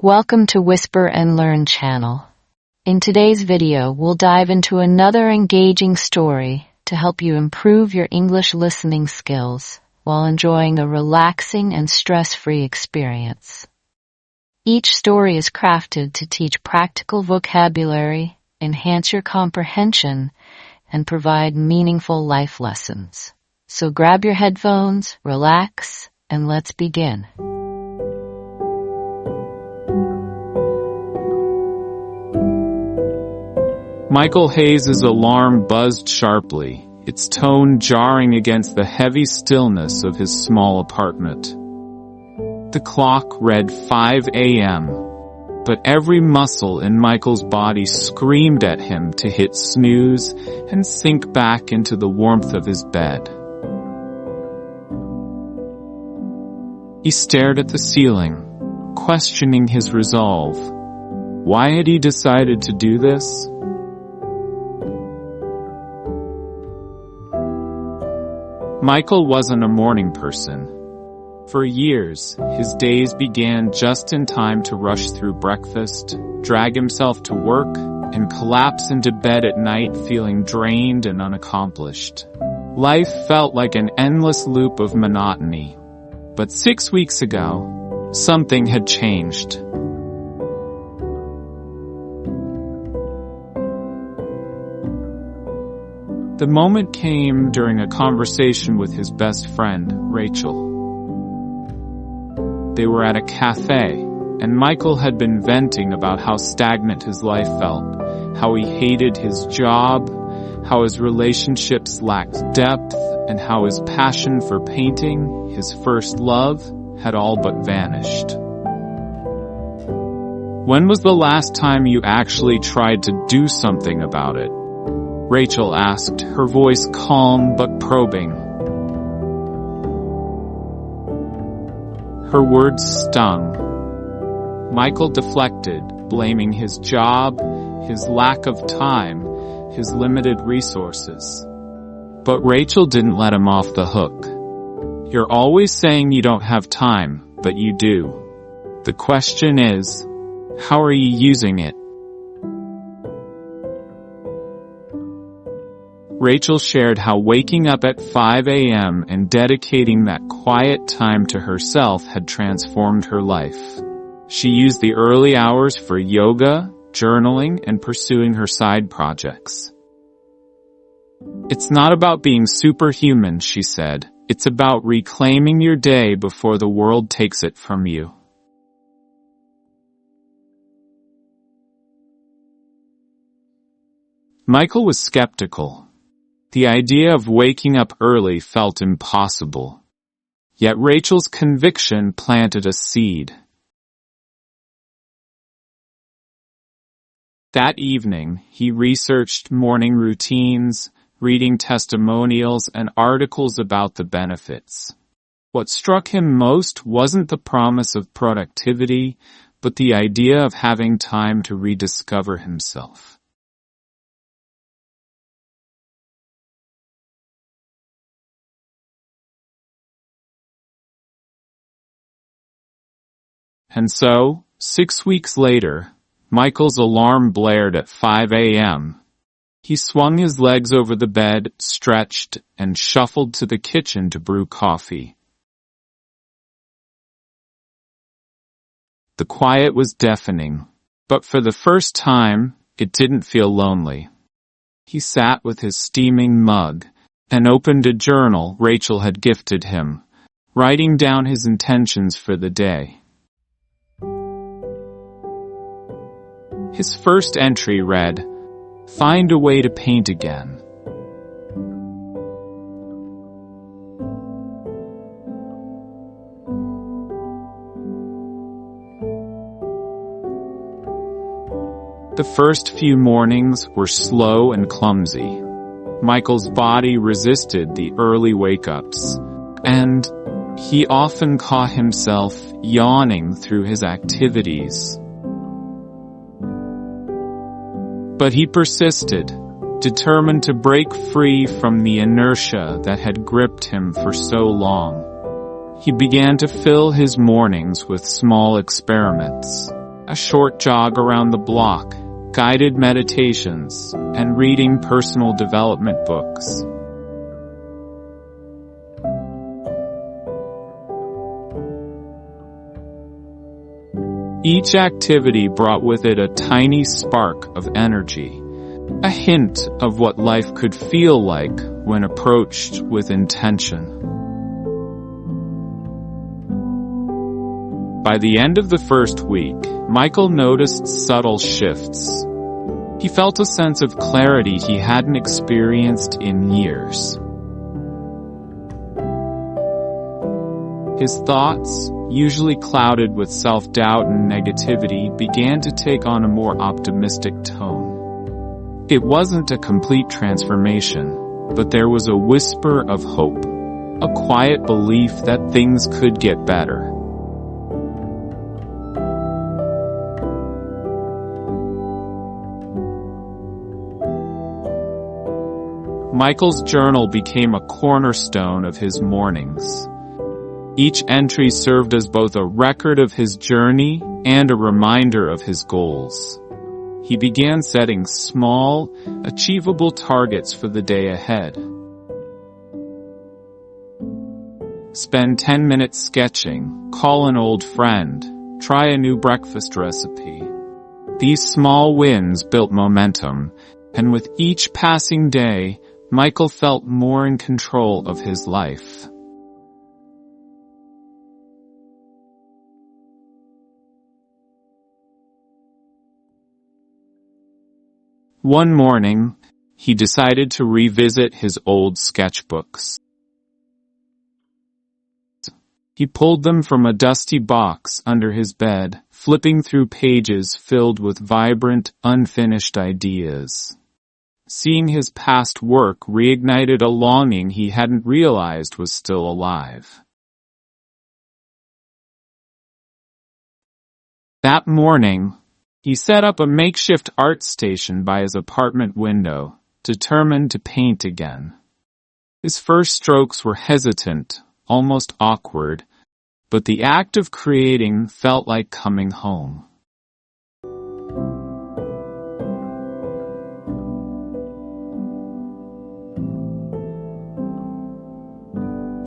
Welcome to Whisper and Learn channel. In today's video, we'll dive into another engaging story to help you improve your English listening skills while enjoying a relaxing and stress-free experience. Each story is crafted to teach practical vocabulary, enhance your comprehension, and provide meaningful life lessons. So grab your headphones, relax, and let's begin. Michael Hayes' alarm buzzed sharply, its tone jarring against the heavy stillness of his small apartment. The clock read 5 a.m., but every muscle in Michael's body screamed at him to hit snooze and sink back into the warmth of his bed. He stared at the ceiling, questioning his resolve. Why had he decided to do this? Michael wasn't a morning person. For years, his days began just in time to rush through breakfast, drag himself to work, and collapse into bed at night feeling drained and unaccomplished. Life felt like an endless loop of monotony. But 6 weeks ago, something had changed. The moment came during a conversation with his best friend, Rachel. They were at a cafe, and Michael had been venting about how stagnant his life felt, how he hated his job, how his relationships lacked depth, and how his passion for painting, his first love, had all but vanished. When was the last time you actually tried to do something about it? Rachel asked, her voice calm but probing. Her words stung. Michael deflected, blaming his job, his lack of time, his limited resources. But Rachel didn't let him off the hook. You're always saying you don't have time, but you do. The question is, how are you using it? Rachel shared how waking up at 5 a.m. and dedicating that quiet time to herself had transformed her life. She used the early hours for yoga, journaling, and pursuing her side projects. It's not about being superhuman, she said. It's about reclaiming your day before the world takes it from you. Michael was skeptical. The idea of waking up early felt impossible. Yet Rachel's conviction planted a seed. That evening, he researched morning routines, reading testimonials and articles about the benefits. What struck him most wasn't the promise of productivity, but the idea of having time to rediscover himself. And so, 6 weeks later, Michael's alarm blared at 5 a.m. He swung his legs over the bed, stretched, and shuffled to the kitchen to brew coffee. The quiet was deafening, but for the first time, it didn't feel lonely. He sat with his steaming mug and opened a journal Rachel had gifted him, writing down his intentions for the day. His first entry read, "Find a way to paint again." The first few mornings were slow and clumsy. Michael's body resisted the early wake-ups, and he often caught himself yawning through his activities. But he persisted, determined to break free from the inertia that had gripped him for so long. He began to fill his mornings with small experiments. a short jog around the block, guided meditations, and reading personal development books. Each activity brought with it a tiny spark of energy, a hint of what life could feel like when approached with intention. By the end of the first week, Michael noticed subtle shifts. He felt a sense of clarity he hadn't experienced in years. His thoughts, usually clouded with self-doubt and negativity, began to take on a more optimistic tone. It wasn't a complete transformation, but there was a whisper of hope, a quiet belief that things could get better. Michael's journal became a cornerstone of his mornings. Each entry served as both a record of his journey and a reminder of his goals. He began setting small, achievable targets for the day ahead. Spend 10 minutes sketching, call an old friend, try a new breakfast recipe. These small wins built momentum, and with each passing day, Michael felt more in control of his life. One morning, he decided to revisit his old sketchbooks. He pulled them from a dusty box under his bed, flipping through pages filled with vibrant, unfinished ideas. Seeing his past work reignited a longing he hadn't realized was still alive. That morning, he set up a makeshift art station by his apartment window, determined to paint again. His first strokes were hesitant, almost awkward, but the act of creating felt like coming home.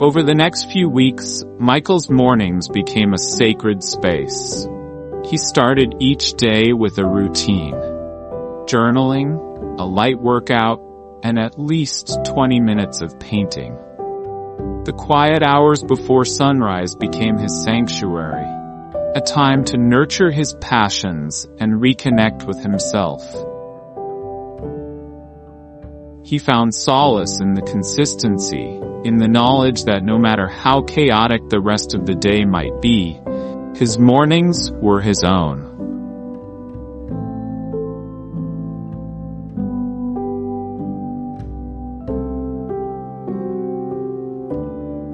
Over the next few weeks, Michael's mornings became a sacred space. He started each day with a routine: journaling, a light workout, and at least 20 minutes of painting. The quiet hours before sunrise became his sanctuary, a time to nurture his passions and reconnect with himself. He found solace in the consistency, in the knowledge that no matter how chaotic the rest of the day might be, his mornings were his own.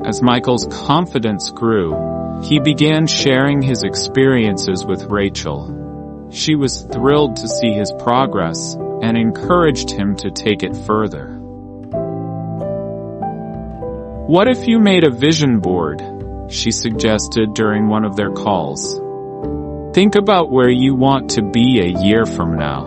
As Michael's confidence grew, he began sharing his experiences with Rachel. She was thrilled to see his progress and encouraged him to take it further. "What if you made a vision board?" she suggested during one of their calls. "Think about where you want to be a year from now."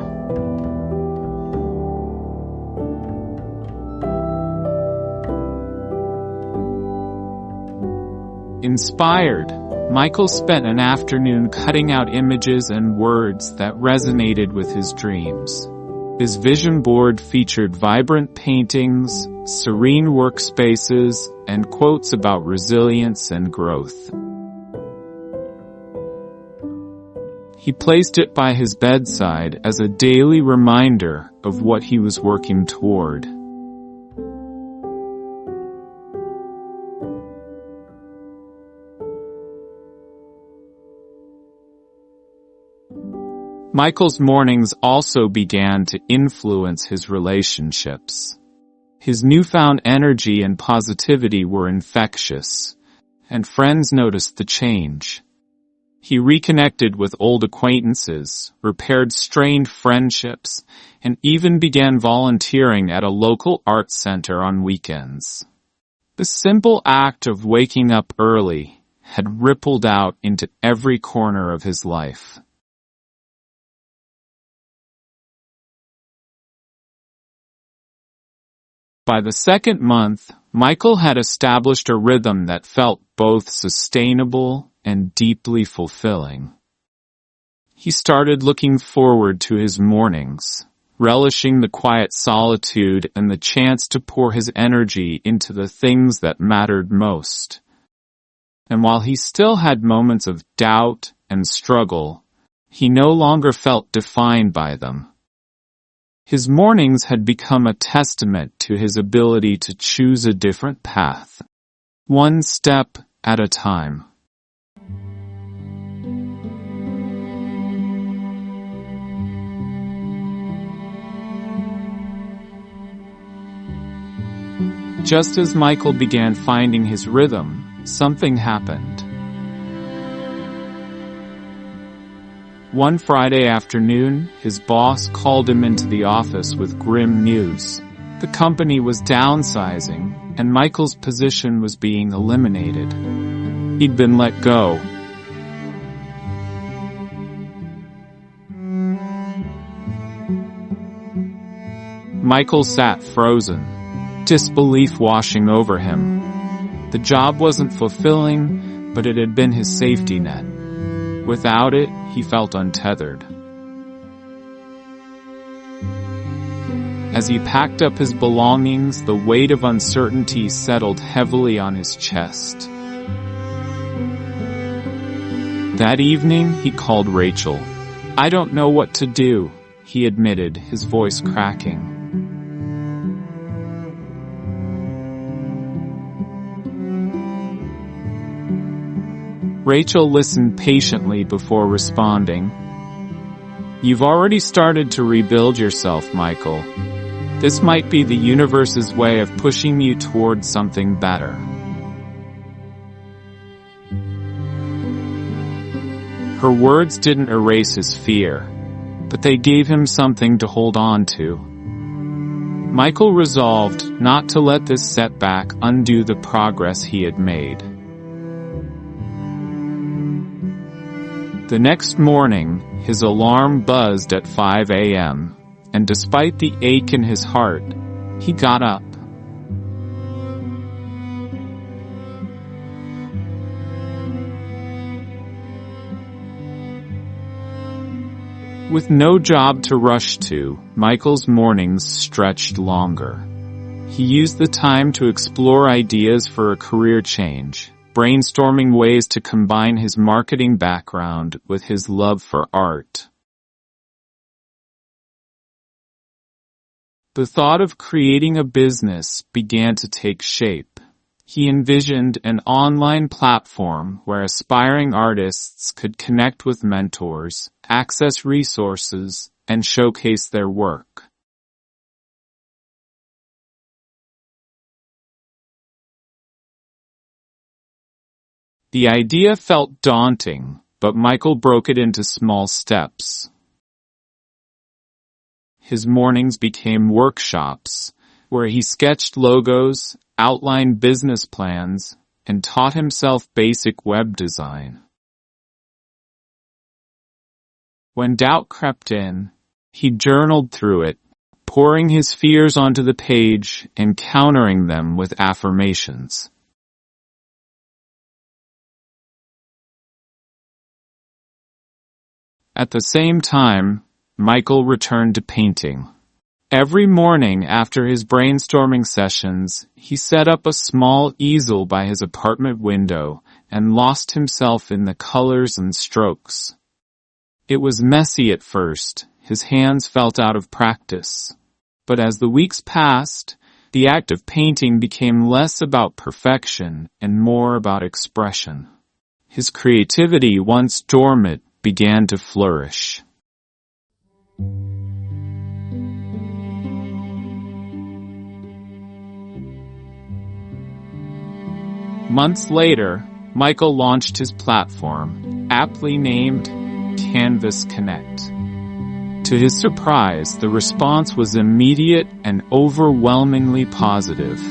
Inspired, Michael spent an afternoon cutting out images and words that resonated with his dreams. His vision board featured vibrant paintings, serene workspaces, and quotes about resilience and growth. He placed it by his bedside as a daily reminder of what he was working toward. Michael's mornings also began to influence his relationships. His newfound energy and positivity were infectious, and friends noticed the change. He reconnected with old acquaintances, repaired strained friendships, and even began volunteering at a local arts center on weekends. The simple act of waking up early had rippled out into every corner of his life. By the second month, Michael had established a rhythm that felt both sustainable and deeply fulfilling. He started looking forward to his mornings, relishing the quiet solitude and the chance to pour his energy into the things that mattered most. And while he still had moments of doubt and struggle, he no longer felt defined by them. His mornings had become a testament to his ability to choose a different path, one step at a time. Just as Michael began finding his rhythm, something happened. One Friday afternoon, his boss called him into the office with grim news. The company was downsizing, and Michael's position was being eliminated. He'd been let go. Michael sat frozen, disbelief washing over him. The job wasn't fulfilling, but it had been his safety net. Without it, he felt untethered. As he packed up his belongings, the weight of uncertainty settled heavily on his chest. That evening, he called Rachel. "I don't know what to do," he admitted, his voice cracking. Rachel listened patiently before responding. "You've already started to rebuild yourself, Michael. This might be the universe's way of pushing you towards something better." Her words didn't erase his fear, but they gave him something to hold on to. Michael resolved not to let this setback undo the progress he had made. The next morning, his alarm buzzed at 5 a.m., and despite the ache in his heart, he got up. With no job to rush to, Michael's mornings stretched longer. He used the time to explore ideas for a career change, brainstorming ways to combine his marketing background with his love for art. The thought of creating a business began to take shape. He envisioned an online platform where aspiring artists could connect with mentors, access resources, and showcase their work. The idea felt daunting, but Michael broke it into small steps. His mornings became workshops, where he sketched logos, outlined business plans, and taught himself basic web design. When doubt crept in, he journaled through it, pouring his fears onto the page and countering them with affirmations. At the same time, Michael returned to painting. Every morning after his brainstorming sessions, he set up a small easel by his apartment window and lost himself in the colors and strokes. It was messy at first, his hands felt out of practice. But as the weeks passed, the act of painting became less about perfection and more about expression. His creativity, once dormant, began to flourish. Months later, Michael launched his platform, aptly named Canvas Connect. To his surprise, the response was immediate and overwhelmingly positive.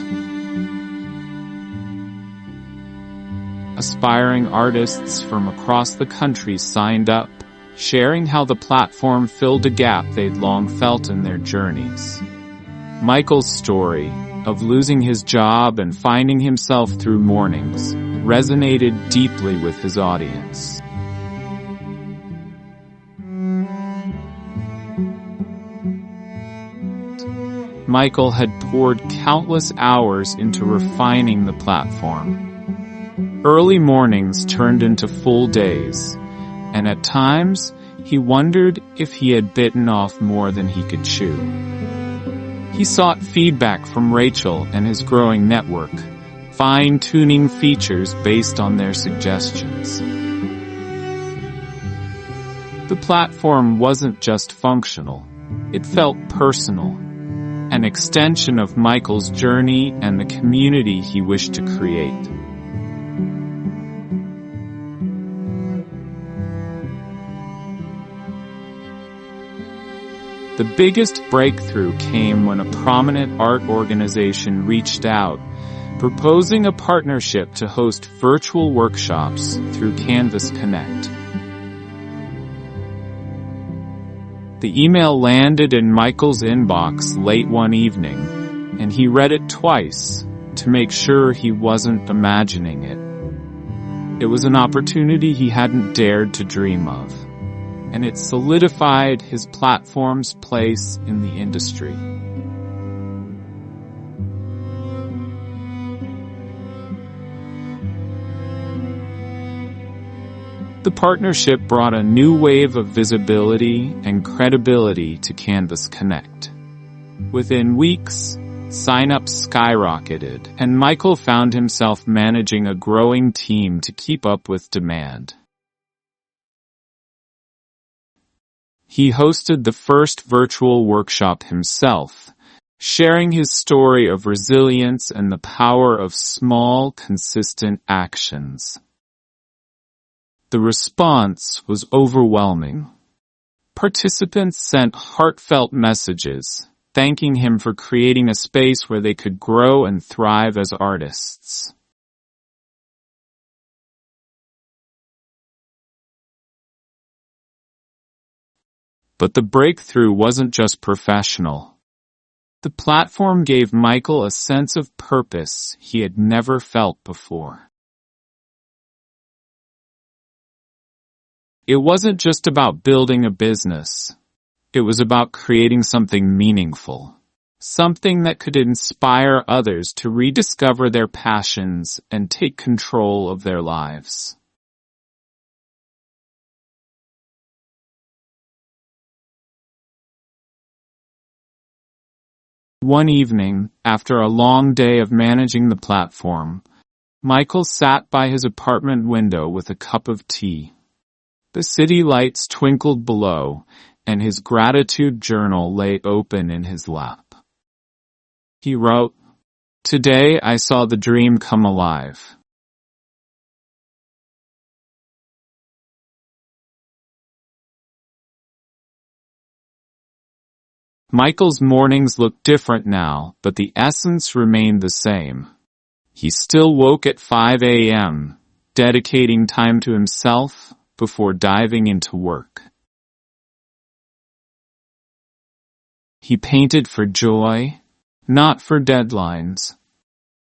Aspiring artists from across the country signed up, sharing how the platform filled a gap they'd long felt in their journeys. Michael's story of losing his job and finding himself through mornings resonated deeply with his audience. Michael had poured countless hours into refining the platform. Early mornings turned into full days, and at times he wondered if he had bitten off more than he could chew. He sought feedback from Rachel and his growing network, fine-tuning features based on their suggestions. The platform wasn't just functional, it felt personal, an extension of Michael's journey and the community he wished to create. The biggest breakthrough came when a prominent art organization reached out, proposing a partnership to host virtual workshops through Canvas Connect. The email landed in Michael's inbox late one evening, and he read it twice to make sure he wasn't imagining it. It was an opportunity he hadn't dared to dream of, and it solidified his platform's place in the industry. The partnership brought a new wave of visibility and credibility to Canvas Connect. Within weeks, sign-ups skyrocketed, and Michael found himself managing a growing team to keep up with demand. He hosted the first virtual workshop himself, sharing his story of resilience and the power of small, consistent actions. The response was overwhelming. Participants sent heartfelt messages, thanking him for creating a space where they could grow and thrive as artists. But the breakthrough wasn't just professional. The platform gave Michael a sense of purpose he had never felt before. It wasn't just about building a business. It was about creating something meaningful, something that could inspire others to rediscover their passions and take control of their lives. One evening, after a long day of managing the platform, Michael sat by his apartment window with a cup of tea. The city lights twinkled below, and his gratitude journal lay open in his lap. He wrote, "Today I saw the dream come alive." Michael's mornings looked different now, but the essence remained the same. He still woke at 5 a.m., dedicating time to himself before diving into work. He painted for joy, not for deadlines.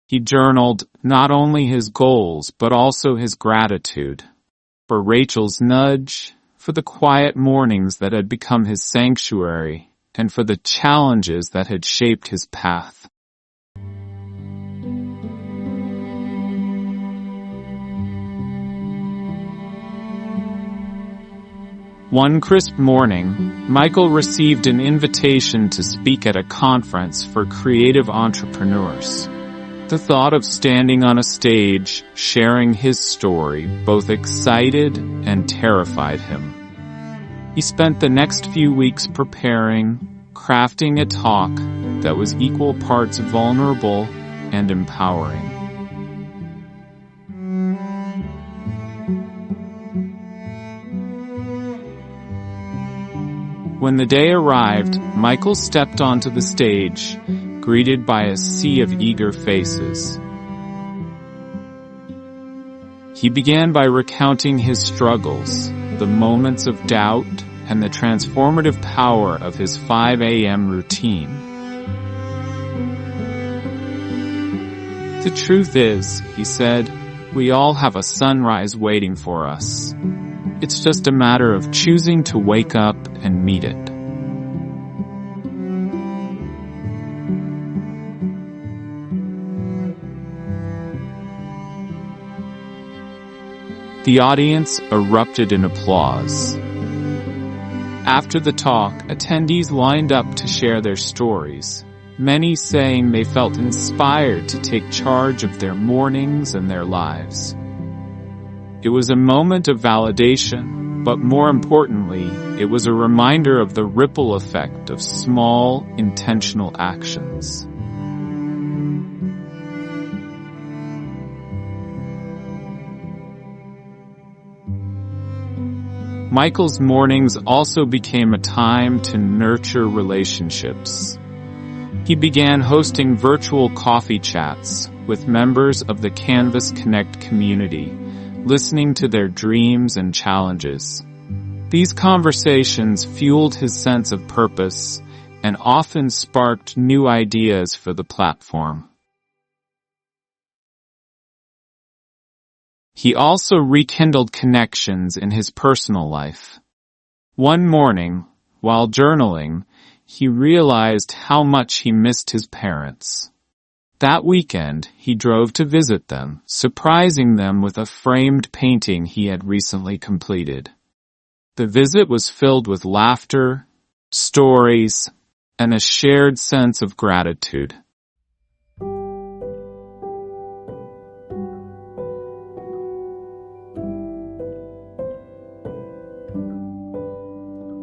He journaled not only his goals, but also his gratitude. For Rachel's nudge, for the quiet mornings that had become his sanctuary, and for the challenges that had shaped his path. One crisp morning, Michael received an invitation to speak at a conference for creative entrepreneurs. The thought of standing on a stage, sharing his story, both excited and terrified him. He spent the next few weeks preparing, crafting a talk that was equal parts vulnerable and empowering. When the day arrived, Michael stepped onto the stage, greeted by a sea of eager faces. He began by recounting his struggles, the moments of doubt, and the transformative power of his 5 a.m. routine. The truth is, he said, we all have a sunrise waiting for us. It's just a matter of choosing to wake up and meet it. The audience erupted in applause. After the talk, attendees lined up to share their stories, many saying they felt inspired to take charge of their mornings and their lives. It was a moment of validation, but more importantly, it was a reminder of the ripple effect of small, intentional actions. Michael's mornings also became a time to nurture relationships. He began hosting virtual coffee chats with members of the Canvas Connect community, listening to their dreams and challenges. These conversations fueled his sense of purpose and often sparked new ideas for the platform. He also rekindled connections in his personal life. One morning, while journaling, he realized how much he missed his parents. That weekend, he drove to visit them, surprising them with a framed painting he had recently completed. The visit was filled with laughter, stories, and a shared sense of gratitude.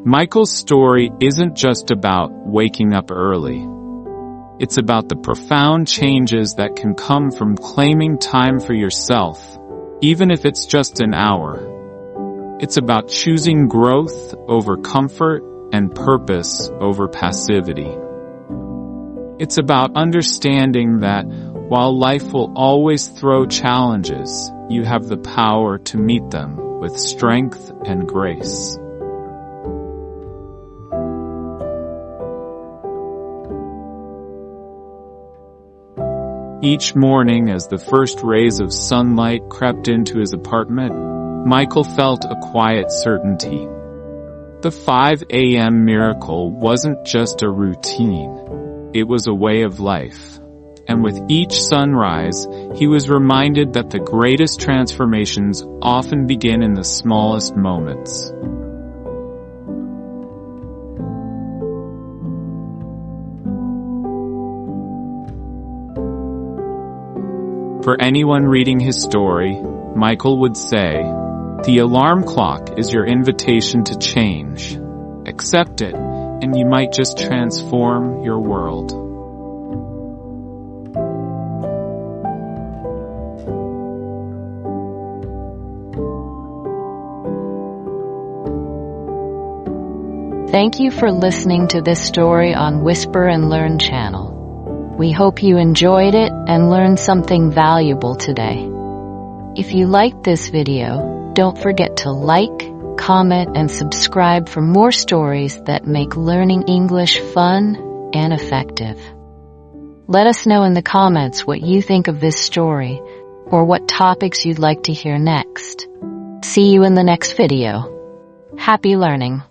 Michael's story isn't just about waking up early. It's about the profound changes that can come from claiming time for yourself, even if it's just an hour. It's about choosing growth over comfort and purpose over passivity. It's about understanding that while life will always throw challenges, you have the power to meet them with strength and grace. Each morning, as the first rays of sunlight crept into his apartment, Michael felt a quiet certainty. The 5 a.m. miracle wasn't just a routine. It was a way of life. And with each sunrise, he was reminded that the greatest transformations often begin in the smallest moments. For anyone reading his story, Michael would say, "The alarm clock is your invitation to change. Accept it, and you might just transform your world." Thank you for listening to this story on Whisper and Learn channel. We hope you enjoyed it and learned something valuable today. If you liked this video, don't forget to like, comment, and subscribe for more stories that make learning English fun and effective. Let us know in the comments what you think of this story or what topics you'd like to hear next. See you in the next video. Happy learning!